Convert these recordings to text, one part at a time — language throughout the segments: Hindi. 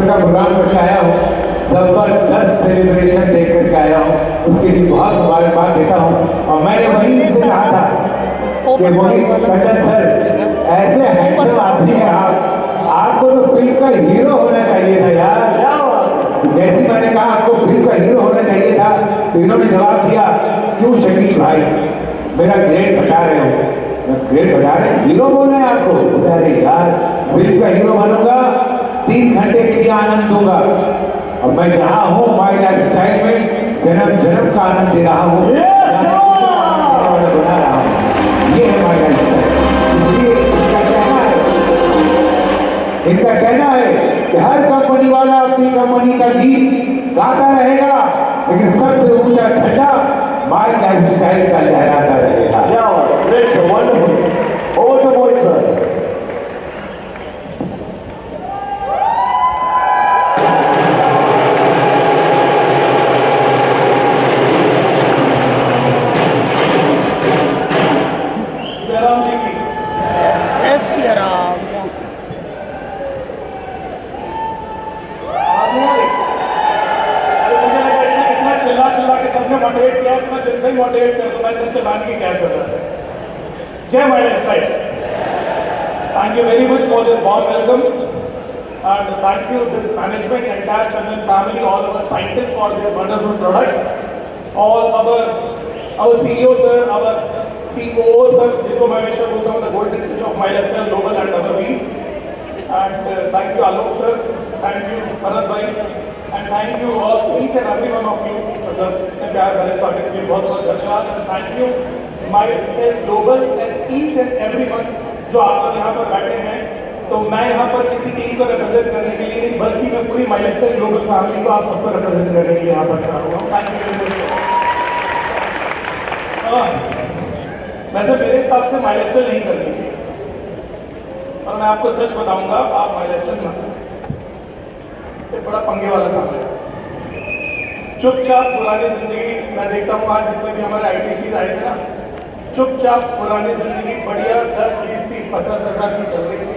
का प्रोग्राम करके आया हूँ, जबरदस्त सेलिब्रेशन देख करके आया हूँ, उसके लिए बहुत मुबारकबाद देता हूँ। और मैंने वहीं से कहा था कि मोहित टंडन सर ऐसे हैंडसम आदमी हैं आपको तो फिल्म का हीरो होना चाहिए था यार। जैसे मैंने कहा आपको फिल्म का हीरो होना चाहिए था तो इन्होंने जवाब दिया, क्यों शकील भाई मेरा ग्रेड घटा रहे हो, ग्रेड घटा रहे हीरो बोलना है आपको। अरे यार फिल्म का हीरो बनूंगा, 3 घंटे के लिए आनंद दूंगा। अब मैं जहाँ हूँ माई लाइफ स्टाइल में जन्म जन्म का आनंद दे रहा हूँ, बना रहा हूँ। ये है माई लाइफ स्टाइल। इसलिए इनका कहना है कि हर कंपनी वाला अपनी कंपनी का गीत गाता रहेगा, लेकिन सबसे ऊंचा झंडा माई लाइफ स्टाइल का लहराता रहेगा। Great, sir. Wonderful. Over to Mohit, sir. Motivate किया तो मैं दिल से ही मोटिवेट कर दूंगा, दिल से बांध की क्या जरूरत है। जय my life style. Thank you very much for this warm welcome and thank you this management, entire Chandan family, all our scientists for their wonderful products, all our CEO sir, our COO sir, जिनको मैं हमेशा बोलता हूँ the golden age of my lifestyle global and our we, and thank you Alok sir, thank you Bharat bhai, and thank you all each and every one of you, मतलब इतने प्यार भरे स्वागत के लिए बहुत बहुत धन्यवाद। and thank you my lifestyle global and each and every one जो आप लोग यहाँ पर बैठे हैं। तो मैं यहाँ पर किसी टीम को रिप्रेजेंट करने के लिए नहीं, बल्कि मैं पूरी माई लाइफस्टाइल ग्लोबल फैमिली को आप सबको रिप्रेजेंट करने के लिए यहाँ पर खड़ा हुआ हूँ। Thank you very much. वैसे मेरे हिसाब से माई लाइफस्टाइल नहीं करनी चाहिए, और मैं आपको सच बताऊंगा, आप माई लाइफस्टाइल मत करो, ये बड़ा पंगे वाला काम है। चुपचाप पुरानी जिंदगी, मैं देखता हूँ आज जितने भी हमारे ITC आए थे ना, चुपचाप पुरानी जिंदगी बढ़िया 10, 20, 30, 50 हज़ार की चल रही थी।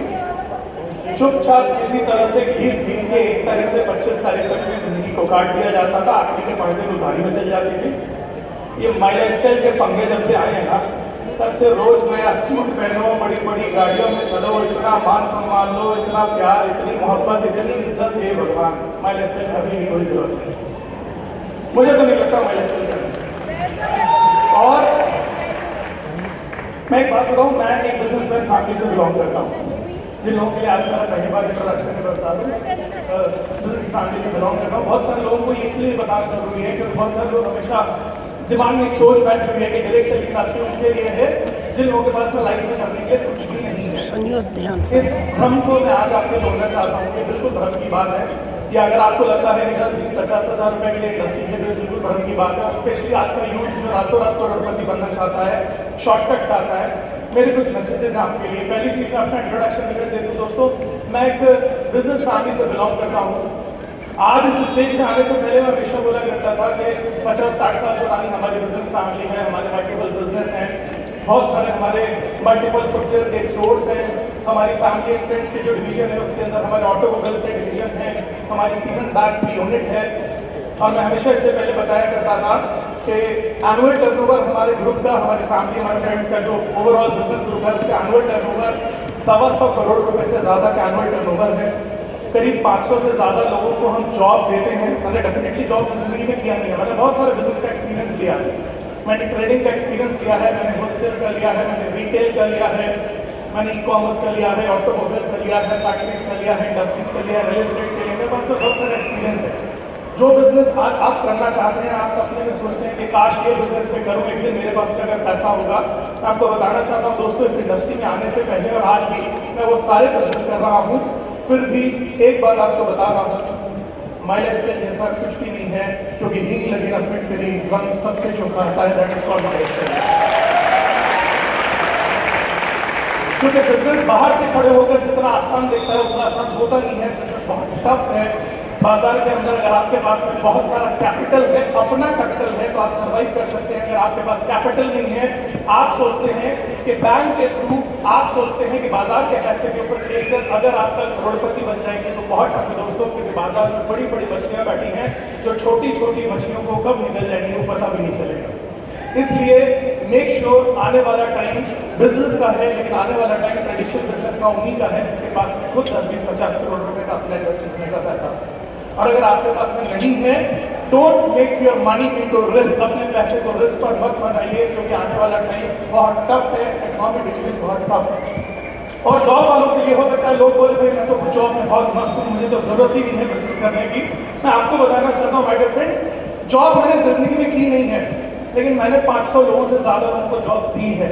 चुपचाप किसी तरह से घीस के 1 तारीख से 25 तारीख तक की जिंदगी को काट दिया जाता था, आखिरी के 5 दिन उधारी में चल जाती थी। ये माई लाइफस्टाइल के पंगे जब से आए हैं ना, तब से रोज नया सूट पहनो, बड़ी बड़ी गाड़ियों में चलो, इतना मान सम्मान लो, इतना प्यार, इतनी मोहब्बत, इतनी इज्जत, हे भगवान। माई लाइफस्टाइल करने की कोई जरूरत नहीं, मुझे तो नहीं लगता माई लाइफस्टाइल करना। और मैं एक बात बताऊँ, मैं एक बिजनेसमैन फैमिली से बिलोंग करता हूँ। जिन लोगों के लिए आज मेरा पहली बार इंट्रोडक्शन में बता दूँ, बिजनेस फैमिली से बिलोंग करता हूँ। बहुत सारे लोगों को इसलिए बताना जरूरी है क्योंकि बहुत सारे लोग हमेशा दिमाग में एक सोच बैठ हुई है कि डायरेक्ट सेलिंग इंडस्ट्री उनके लिए है जिन लोगों के पास में लाइफ में करने के लिए कुछ भी नहीं है। इस भ्रम को मैं आज आपको बोलना चाहता हूँ कि बिल्कुल भ्रम की बात है कि अगर आपको लगता है कि 10, 20, 50 हज़ार रुपए के लिए इंडस्ट्री है तो बिल्कुल भ्रम की बात है। स्पेशली आज का यूथ जो रातों रात करोड़पति बनना चाहता है, शॉर्टकट चाहता है। मेरे कुछ मैसेजेस आपके लिए। पहली चीज़ मैं अपना इंट्रोडक्शन कर देता हूँ। दोस्तों, मैं एक बिजनेस फैमिली से बिलोंग करता हूँ। आज इस स्टेज पे आने से पहले मैं हमेशा बोला करता था कि 50-60 साल पुरानी हमारी बिजनेस फैमिली है, हमारे मल्टीपल बिजनेस हैं, बहुत सारे हमारे मल्टीपल फुटवेयर के स्टोर्स हैं, हमारी फैमिली एंड फ्रेंड्स की जो डिवीजन है उसके अंदर हमारे ऑटोमोबाइल के डिवीजन है, हमारी सीमेंट बैग्स की यूनिट है। और मैं हमेशा इससे पहले बताया करता था कि एनुअल टर्नओवर हमारे ग्रुप का, हमारी फैमिली, हमारे फ्रेंड्स का जो ओवरऑल बिजनेस ग्रुप है उसका एनुअल टर्नओवर 125 करोड़ रुपए से ज़्यादा का एनुअल टर्नओवर है। करीब 500 से ज़्यादा लोगों को हम जॉब देते हैं। मैंने डेफिनेटली जॉब जिंदगी में किया नहीं है, मैंने बहुत सारे बिजनेस का एक्सपीरियंस लिया है। मैंने ट्रेडिंग का एक्सपीरियंस लिया है, मैंने होलसेल का लिया है, मैंने रिटेल का लिया है, मैंने ई-कॉमर्स का लिया है, ऑटोमोबाइल का लिया है, फैक्ट्रीज का लिया है, इंडस्ट्रीज का लिया है, रियल एस्टेट के लिए। मेरे पास तो बहुत सारे एक्सपीरियंस है। जो बिजनेस आज आप करना चाहते हैं, आप सपने में सोचते हैं कि काश ये बिजनेस में करूँ, एक दिन मेरे पास अगर पैसा होगा। मैं आपको बताना चाहता हूँ दोस्तों, इस इंडस्ट्री में आने से पहले और आज भी मैं वो सारे बिजनेस कर रहा हूँ। फिर भी एक बात आपको बता रहा हूँ, माई लाइफस्टाइल जैसा कुछ भी नहीं है, क्योंकि हींग लगी ना फिट करी, रंग सबसे चोखा आता है, that is called my lifestyle. क्योंकि बिजनेस बाहर से खड़े होकर जितना आसान दिखता है उतना आसान होता नहीं है। बिजनेस बहुत टफ है, बाजार के अंदर अगर आपके पास में बहुत सारा कैपिटल है, अपना कैपिटल है, तो आप सर्वाइव कर सकते हैं। अगर आपके पास कैपिटल नहीं है, आप सोचते हैं कि बैंक के थ्रू, आप सोचते हैं कि बाजार के पैसे के ऊपर खेलकर अगर आप कल करोड़पति बन जाएंगे, तो बहुत टफ है दोस्तों, क्योंकि बाजार में बड़ी बड़ी मछलियां बैठी हैं जो छोटी छोटी मछलियों को कब निकल जाएंगी वो पता भी नहीं चलेगा। इसलिए मेक श्योर आने वाला टाइम बिजनेस का है, लेकिन आने वाला टाइम ट्रेडिशनल बिजनेस का उन्हीं का है जिसके पास खुद 10-20-50 करोड़ रुपए का अपना इन्वेस्ट करने का पैसा। और अगर आपके पास में नहीं है, don't make your money into risk. अपने पैसे को रिस्क पर मत बनाइए, क्योंकि आने वाला टाइम बहुत टफ है, इकोनॉमिक डिसीजन बहुत टफ है। और जॉब वालों के लिए हो सकता है लोग बोले भाई मैं तो जॉब में बहुत मस्त हूँ, मुझे तो जरूरत ही नहीं है बिजनेस करने की। मैं आपको बताना चाहता हूँ माय डियर फ्रेंड्स, जॉब मैंने जिंदगी में की नहीं है, लेकिन मैंने 500 लोगों से ज्यादा लोगों को जॉब दी है।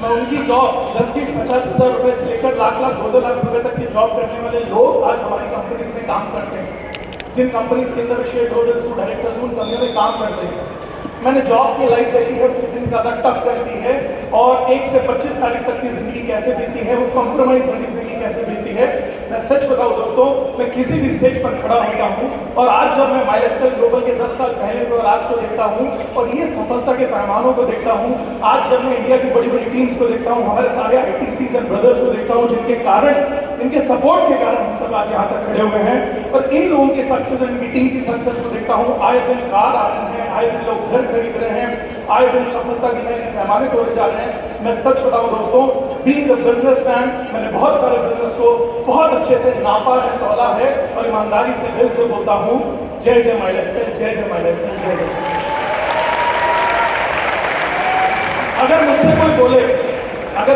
मैं उनकी जॉब 10-20-50 हज़ार रुपए से लेकर लाख 2-2 लाख रुपए तक की जॉब करने वाले लोग आज हमारी कंपनीज में काम करते हैं। जिन कंपनीज के अंदर शेयर होल्डर्स, डायरेक्टर्स, उन कंपनियों में काम करते हैं। मैंने जॉब की लाइफ देखी है कितनी ज्यादा टफ करती है, और 1 से 25 तारीख तक की जिंदगी कैसे बीती है, वो कॉम्प्रोमाइज वाली जिंदगी कैसे बीती है। मैं सच बताऊं दोस्तों, मैं किसी भी स्टेज पर खड़ा होता हूं, और आज जब मैं माइलस्टाइल ग्लोबल के 10 साल पहले को और आज को देखता हूं, और ये सफलता के पैमानों को देखता हूं, आज जब मैं इंडिया की बड़ी बड़ी टीम्स को देखता हूं, हमारे सारे ITCs एंड ब्रदर्स को देखता हूं, जिनके कारण, इनके सपोर्ट के कारण हम सब आज यहाँ तक खड़े हुए हैं, और इन लोगों की सक्सेस, इनकी टीम की सक्सेस को देखता हूँ, आए दिन कार आ रही है, आए दिन लोग घर खरीद रहे हैं, आए दिन सफलता के नए पैमाने तोड़े जा रहे हैं। मैं सच बताऊं दोस्तों, बीइंग अ बिजनेसमैन, मैंने बहुत सारे बिजनेस को बहुत अच्छे से नापा है, तौला है, और ईमानदारी से दिल से बोलता हूं, जय जय माय लाइफस्टाइल, जय जय माय लाइफस्टाइल, जय जय। अगर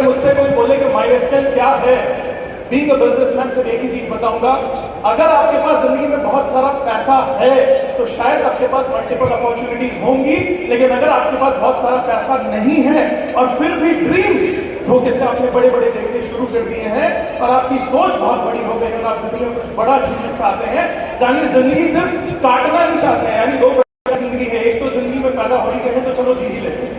मुझसे कोई बोले कि माय लाइफस्टाइल क्या है, बीइंग अ बिजनेसमैन, सिर्फ एक ही चीज बताऊंगा, अगर आपके पास जिंदगी में बहुत सारा पैसा है तो शायद आपके पास मल्टीपल अपॉर्चुनिटीज होंगी, लेकिन अगर आपके पास बहुत सारा पैसा नहीं है और फिर भी ड्रीम्स धोखे से आपने बड़े बड़े देखने शुरू कर दिए हैं, और आपकी सोच बहुत बड़ी हो गई और आप जिंदगी में कुछ बड़ा अचीवमेंट चाहते हैं, यानी जिंदगी सिर्फ काटना नहीं चाहते हैं, यानी 2 जिंदगी है, एक तो जिंदगी में पैदा हो ही गए हैं तो चलो जी ही लेते हैं,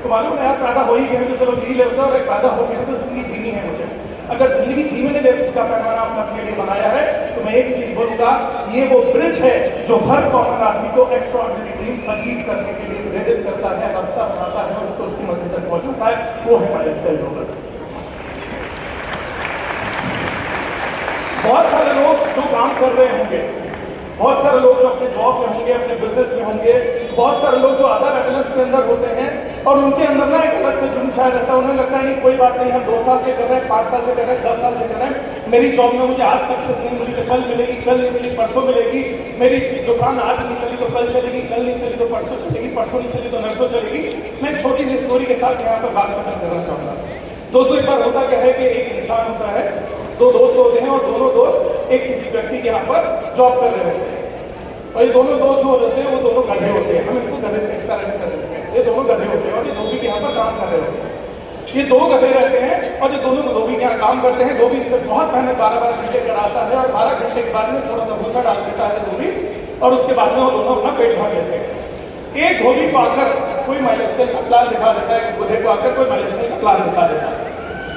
तो मालूम है यार, पैदा हो ही गए हैं तो चलो जी ही लेते हैं, और एक पैदा हो गया तो जिंदगी जीनी है मुझे। अगर जिंदगी जीने का पैमाना आपने अपने लिए बनाया है, तो मैं एक ही चीज बोलूंगा, ये वो ब्रिज है जो हर कॉमन आदमी को एक्स्ट्राऑर्डिनरी ड्रीम्स अचीव करने के लिए प्रेरित करता है, रास्ता बनाता है, और उसको उसकी मंजिल तक पहुंचाता है, वो है माय लाइफस्टाइल ग्लोबल। बहुत सारे लोग जो काम कर रहे होंगे, बहुत सारे लोग जो अपने जॉब में होंगे, अपने बिजनेस में होंगे, बहुत सारे लोग जो अदर एम्बुलेंस के अंदर होते हैं, और उनके अंदर ना एक अलग से जुनून शायद रहता है, उन्हें लगता है नहीं कोई बात नहीं, हम 2 साल से कर रहे हैं, 5 साल से कर रहे हैं, 10 साल से कर रहे हैं, मेरी जॉब में मुझे आज सक्सेस नहीं मिली तो कल मिलेगी, कल नहीं मिली परसों मिलेगी, मेरी दुकान आज नहीं चली तो कल चलेगी, कल नहीं चली तो परसों चलेगी, परसों नहीं चली तो नरसों चलेगी। मैं एक छोटी सी स्टोरी के साथ यहाँ पर बात खत्म करना चाहूँगा। दोस्तों, एक बार होता क्या है कि एक इंसान होता है, 2 दोस्त होते हैं, और दोनों दोस्त एक किसी व्यक्ति के यहाँ पर जॉब कर रहे होते हैं, और ये दोनों दोस्त जो होते हैं वो दोनों गधे होते हैं, हम इनको गधे से एक्सपेरिमेंट कर रहे हैं, ये दोनों गधे होते हैं और ये धोबी के यहाँ पर काम कर रहे होते हैं। ये 2 गधे रहते हैं और ये दोनों धोबी के यहाँ काम करते हैं। धोबी इनसे बहुत मेहनत 12-12 घंटे कराता है, और 12 घंटे के बाद में थोड़ा सा भूसा डाल देता है धोबी, और उसके बाद में वो दोनों अपना पेट भर लेते हैं। एक धोबी को आकर कोई माय लाइफस्टाइल का प्लान दिखा देता है, एक गधे को आकर कोई माय लाइफस्टाइल का प्लान दिखा देता है,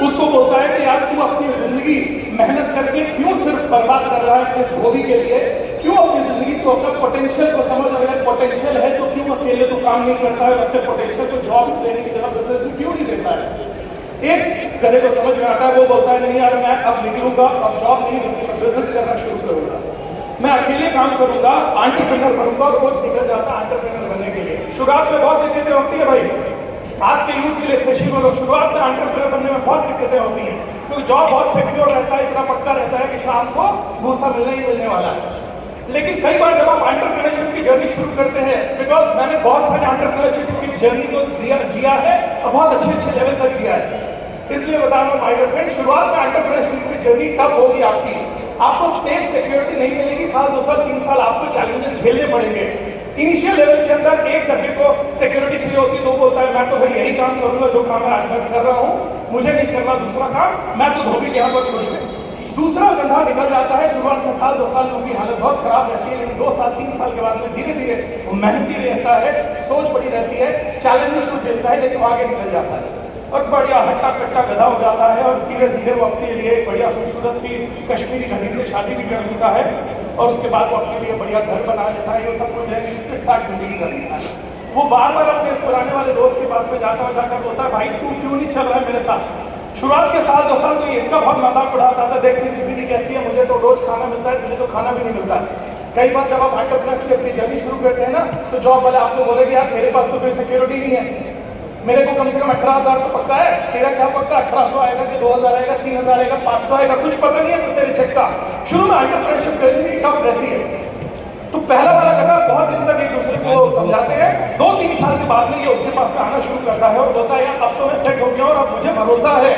उसको बोलता है कि यार तू अपनी जिंदगी मेहनत करके क्यों सिर्फ बर्बाद कर रहा है इस धोबी के लिए, क्यों अपनी जिंदगी को, अपना पोटेंशियल को समझ, अगर पोटेंशियल है तो क्यों अकेले तो काम नहीं करता है, अपने पोटेंशियल को जॉब लेने की जगह बिजनेस में क्यों नहीं देता है। एक गधे को समझ में आता है, वो बोलता है नहीं यार मैं अब निकलूंगा, अब जॉब नहीं होगी, मैं बिजनेस करना शुरू करूंगा, मैं अकेले काम करूंगा, एंटरप्रेन्योर बनूंगा, और वो निकल जाता है एंटरप्रेन्योर बनने के लिए। शुरुआत में बहुत दिक्कतें होती है भाई, आज के यूथ के लिए स्पेशली वो लोग शुरुआत में एंटरप्रेन्योर बनने में बहुत दिक्कतें होती हैं, क्योंकि जॉब बहुत सिक्योर रहता है, इतना पक्का रहता है कि शाम को भूसा मिलने ही मिलने वाला है। लेकिन कई बार जब आप एंटरप्रेन्योरशिप की जर्नी शुरू करते हैं, बिकॉज मैंने बहुत सारे एंटरप्रेन्योरशिप की जर्नी को जिया है और बहुत अच्छे लेवल तक जिया है, इसलिए बता रहा हूं माय डियर फ्रेंड, शुरुआत में एंटरप्रेन्योरशिप की जर्नी टफ होगी आपको सेफ सिक्योरिटी नहीं मिलेगी, 1 साल 2 साल 3 साल आपको चैलेंजेस झेलने पड़ेंगे। इनिशियल लेवल के अंदर एक गधे को सिक्योरिटी चाहिए होती है, तो बोलता है मैं तो भाई यही काम करूंगा जो काम मैं आज तक कर रहा हूँ, मुझे नहीं करना दूसरा काम, मैं तो धोबी के यहाँ पर खुश हूँ। दूसरा गधा निकल जाता है, शुरुआत में 1 साल 2 साल में उसकी हालत बहुत खराब रहती है, लेकिन 2 साल 3 साल के बाद में धीरे धीरे वो मेहनती रहता है, सोच बड़ी रहती है, चैलेंजेस को झेलता है, लेकिन आगे निकल जाता है और बढ़िया हट्टा कट्टा गधा हो जाता है, और धीरे धीरे वो अपने लिए बढ़िया खूबसूरत सी कश्मीरी गधी से शादी भी कर लेता है। और उसके बाद वो अपने लिए बढ़िया घर बना लेता है, ये सब कुछ है, इसके साथ जिंदगी कर लेता है। वो बार बार अपने इस पुराने वाले दोस्त के पास में जाकर बोलता है, भाई तू क्यों नहीं चल रहा है मेरे साथ? शुरुआत के साल 2 साल तो ये इसका बहुत मजाक उड़ाता था, देख तेरी जिंदगी कैसी है, मुझे तो रोज खाना मिलता है, तुझे तो खाना भी नहीं मिलता। कई बार जब आप एंटरप्रेन्योरशिप अपनी जर्नी शुरू करते हैं ना, तो जॉब वाले आपको बोलेंगे यार मेरे पास तो कोई सिक्योरिटी नहीं है, मेरे को कम से कम 18,000 तो पक्का है, तेरा क्या पक्का? 1800 आएगा कि 2000 आएगा, 3000 आएगा, 500 आएगा, कुछ पता नहीं है तो तेरे चेक का। शुरू में एंटरप्रेन्योरशिप जर्नी टफ रहती है, तो पहला वाला कदम बहुत दिन तक एक दूसरे को समझाते हैं, 2-3 साल के बाद में ये उसके पास में आना शुरू करता है और बोलता है यार अब तो मैं सेट हो गया हूँ और अब मुझे भरोसा है,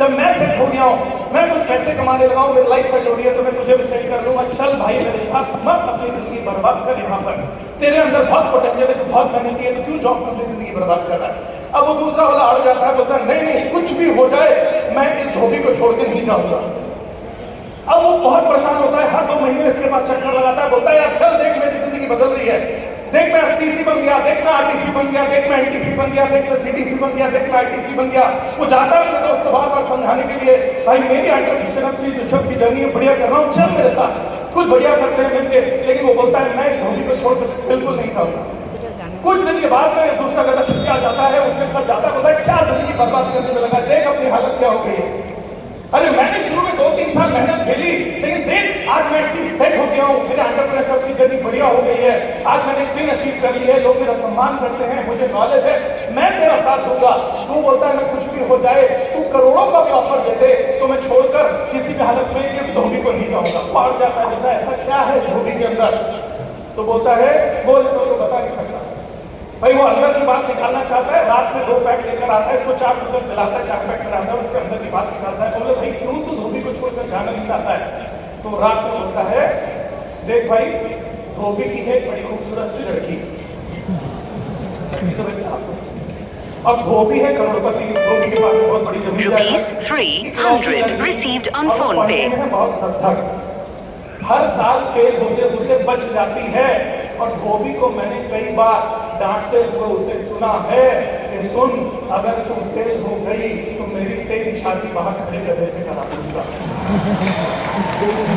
जब मैं सेट हो गया हूँ, मैं कुछ पैसे कमाने लगा हूँ, मेरी लाइफ सेट हो रही है, तो मैं तुझे भी सेट कर लूंगा, चल भाई मेरे साथ, मत अपनी जिंदगी बर्बाद कर यहाँ पर, तेरे अंदर बहुत पोटेंशियल है, बहुत मेहनती है, तो क्यों जॉब में अपनी जिंदगी बर्बाद कर रहा है? अब वो दूसरा वाला अड़ जाता है, बोलता है नहीं नहीं कुछ भी हो जाए मैं इस धोबी को छोड़ के नहीं जाऊंगा। अब वो बहुत परेशान होता है, हर 2 महीने इसके पास चक्कर लगाता है, बोलता है यार चल देख मेरी जिंदगी बदल रही है, देख मैं एसटीसी बन गया, देख मैं आरटीसी बन गया, देख मैं एनटीसी बन गया, देख मैं सीटीसी बन गया, देख मैं आईटीसी बन गया। वो जाता है अपने दोस्त को बार बार समझाने के लिए, भाई मेरी एंटरप्रेन्योरशिप की जर्नी बढ़िया कर रहा हूँ, चल मेरे साथ कुछ बढ़िया करते हैं मिलके। लेकिन वो बोलता है मैं इस धोबी को छोड़कर बिल्कुल नहीं खाऊंगा। कुछ दिन के बाद में दूसरा कदम किससे आ जाता है, उसके पास जाता है, बोलता है क्या जिंदगी बर्बाद करने में लगा, देख अपनी हालत क्या हो गई है। अरे मैंने शुरू में 2-3 साल मेहनत खेली, लेकिन देख आज मैं एटलीस्ट सेट हो गया हूँ, मेरे एंटरप्रेन्योरशिप की जर्नी बढ़िया हो गई है, आज मैंने पिन अचीव कर ली है, लोग मेरा सम्मान करते हैं, मुझे नॉलेज है, मैं तेरा साथ दूंगा। तू बोलता है मैं कुछ भी हो जाए, तू करोड़ों का भी ऑफर दे दे तो मैं छोड़कर किसी भी हालत में इस धोबी को नहीं जाऊंगा। पड़ जाता है, बोलता है ऐसा क्या है धोबी के अंदर? तो बोलता है बोल तो बता नहीं सकता। भाई वो अंदर की बात निकालना चाहता है, रात में 2 पैक लेकर आता है, इसको 4 बोतल पिलाता है, 4 पैक कराता है, उसके अंदर की बात निकालता है, बोले भाई क्यों तू धोबी को छोड़कर जाना नहीं चाहता है? तो रात में बोलता है देख भाई धोबी की है बड़ी खूबसूरत सी लड़की समझते आपको, अब धोबी है करोड़पति, धोबी के पास बहुत बड़ी जमीन ₹300 received on phone pay. बहुत लगभग हर साल फेल होते होते बच जाती है, और धोबी को मैंने कई बार डांटते हुए उसे सुना है कि सुन अगर तू फेल हो गई तो तेरी शादी बाहर खड़े गधे से करा दूंगा।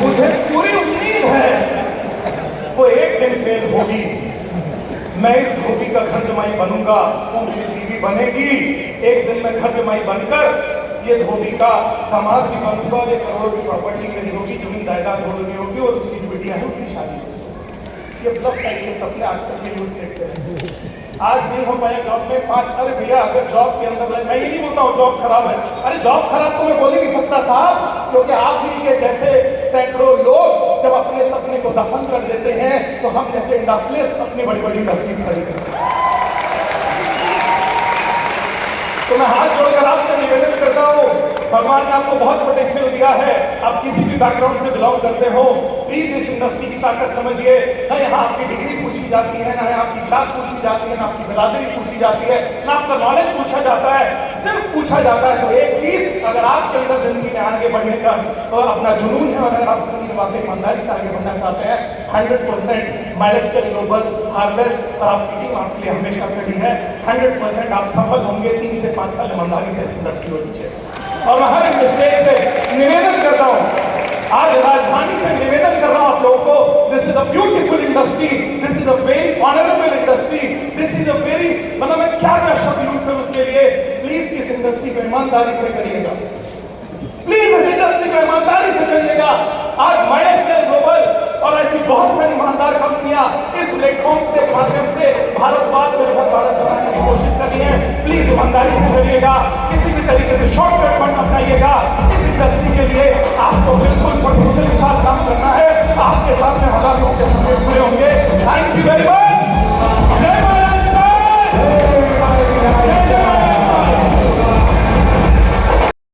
मुझे पूरी उम्मीद है वो एक दिन फेल होगी, मैं इस धोबी का घर जमाई बनूंगा, वो मेरी बीवी बनेगी, एक दिन मैं घर जमाई बनकर ये धोबी का दामाद भी बनूंगा, ये करोड़ों की प्रॉपर्टी मेरी होगी, जमीन जायदाद होगी और उसकी जो बेटियां है उसकी शादी होगी। ये ब्लफ टाइप के सपने आज तक के यूज देखते हैं, आज नहीं हो पाया जॉब में 5 साल। भैया अगर जॉब के अंदर मैं ये नहीं बोलता हूँ जॉब खराब है, अरे जॉब खराब तो मैं बोल ही नहीं सकता साहब, क्योंकि आप ही के जैसे सैकड़ों लोग जब अपने सपने को दफन कर देते हैं तो हम जैसे इंडस्ट्रियलिस्ट अपनी बड़ी बड़ी इंडस्ट्रीज खड़ी करते हैं। तो मैं हाथ जोड़कर आपसे निवेदन करता हूँ, भगवान ने आपको बहुत पोटेंशियल दिया है, आप किसी भी बैकग्राउंड से बिलोंग करते हो, प्लीज इस इंडस्ट्री की ताकत समझिए। ना यहाँ आपकी डिग्री पूछी जाती है, ना यहाँ आपकी जात पूछी जाती है, ना आपकी बिरादरी पूछी जाती है, ना आपका नॉलेज पूछा जाता है, सिर्फ पूछा जाता है तो एक चीज, अगर आपके अंदर जिंदगी में आगे बढ़ने का तो अपना जुनून है, अगर आप जिंदगी में वाकई ईमानदारी से आगे बढ़ना चाहते हैं, 100% माइलस्टोन ग्लोबल हार्वेस्ट और आपकी टीम आपके लिए हमेशा खड़ी है, 100% आप सफल होंगे। 3 से 5 साल ईमानदारी से इंडस्ट्री होनी चाहिए। और मैं हर मिस्टेक से निवेदन करता हूँ, आज राजधानी से निवेदन कर रहा हूं आप लोगों को, this is a beautiful industry, this is a very honourable industry, this is a very, मतलब मैं क्या क्या शब्द यूज करूं उसके लिए, प्लीज इस इंडस्ट्री को ईमानदारी से करिएगा, प्लीज इस इंडस्ट्री को ईमानदारी से करिएगा। आज माइलस्टोन ग्लोबल और ऐसी बहुत सारी ईमानदार कंपनियां इस प्लेटफॉर्म के माध्यम से भारत बनाने की कोशिश कर रही है, प्लीज ईमानदारी से करिएगा, किसी भी तरीके से शॉर्टकट फंड अपनाइएगा। इस इंडस्ट्री के लिए आपको बिल्कुल पोटेंशियल के साथ काम करना है, आपके साथ में 1000 लोगों के समय पूरे होंगे। Thank you very much.